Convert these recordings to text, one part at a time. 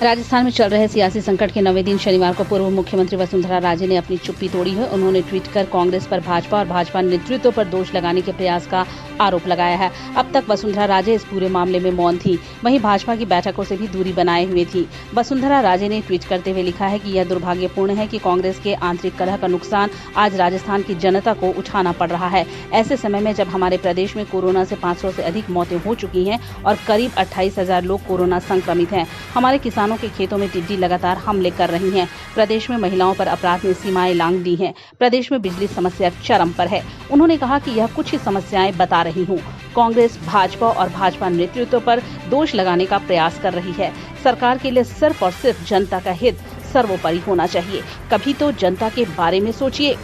राजस्थान में चल रहे सियासी संकट के 9वें दिन शनिवार को पूर्व मुख्यमंत्री वसुंधरा राजे ने अपनी चुप्पी तोड़ी है। उन्होंने ट्वीट कर कांग्रेस पर भाजपा और भाजपा नेतृत्व पर दोष लगाने के प्रयास का आरोप लगाया है। अब तक वसुंधरा राजे इस पूरे मामले में मौन थी, वहीं भाजपा की बैठकों से भी दूरी बनाए हुए थी। वसुंधरा राजे ने ट्वीट करते हुए लिखा है कि यह दुर्भाग्यपूर्ण है कि कांग्रेस के आंतरिक कलह का नुकसान आज राजस्थान की जनता को उठाना पड़ रहा है। ऐसे समय में जब हमारे प्रदेश में कोरोना से 500 से अधिक मौतें हो चुकी हैं और करीब 28,000 लोग कोरोना संक्रमित हैं, हमारे किसानों के खेतों में टिड्डी लगातार हमले कर रही हैं। प्रदेश में महिलाओं पर अपराध ने सीमाएं लांघ दी हैं। प्रदेश में बिजली समस्या चरम पर है। उन्होंने कहा कि यह कुछ ही समस्याएं बता रही हूं। कांग्रेस भाजपा और भाजपा नेतृत्व पर दोष लगाने का प्रयास कर रही है। सरकार के लिए सिर्फ और सिर्फ जनता का हित सर्वोपरि होना चाहिए। कभी तो जनता के बारे में सोचिए।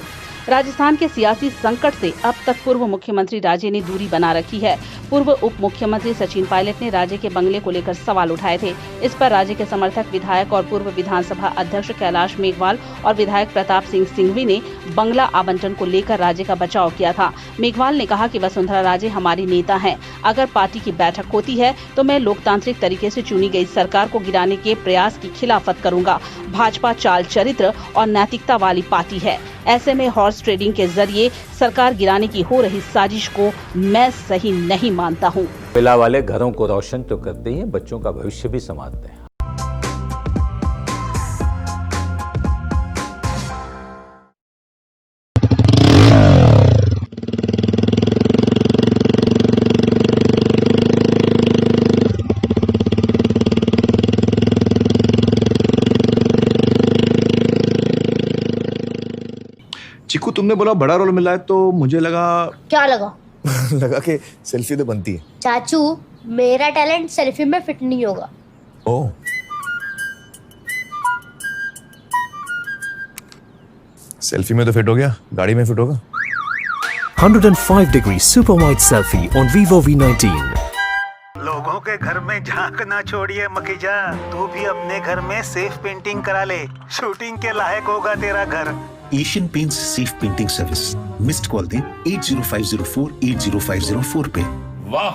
राजस्थान के सियासी संकट से अब तक पूर्व मुख्यमंत्री राजे ने दूरी बना रखी है। पूर्व उप मुख्यमंत्री सचिन पायलट ने राजे के बंगले को लेकर सवाल उठाए थे। इस पर राजे के समर्थक विधायक और पूर्व विधानसभा अध्यक्ष कैलाश मेघवाल और विधायक प्रताप सिंह सिंघवी ने बंगला आवंटन को लेकर राजे का बचाव किया था। मेघवाल ने कहा कि वसुंधरा राजे हमारी नेता हैं। अगर पार्टी की बैठक होती है तो मैं लोकतांत्रिक तरीके से चुनी गई सरकार को गिराने के प्रयास की खिलाफत करूंगा। भाजपा चाल चरित्र और नैतिकता वाली पार्टी है। ऐसे में हॉर्स ट्रेडिंग के जरिए सरकार गिराने की हो रही साजिश को मैं सही नहीं मानता हूं। कोयला वाले घरों को रोशन तो करते ही हैं, बच्चों का भविष्य भी संवारते हैं। चिकू, तुमने बोला बड़ा रोल मिला है तो मुझे लगा। क्या लगा? लगा कि सेल्फी तो बनती है। चाचू, मेरा टैलेंट सेल्फी में फिट नहीं होगा। ओह, सेल्फी में तो फिट हो गया, गाड़ी में फिट होगा। 105 degree super wide selfie on Vivo V19। लोगों के घर में झांकना छोड़िए मखीजा, तू भी अपने घर में सेफ पेंटिंग करा ले। शूटिंग के लायक होगा तेरा घर। Asian paints safe painting service. Missed call दें 80504 80504 पे। वाह।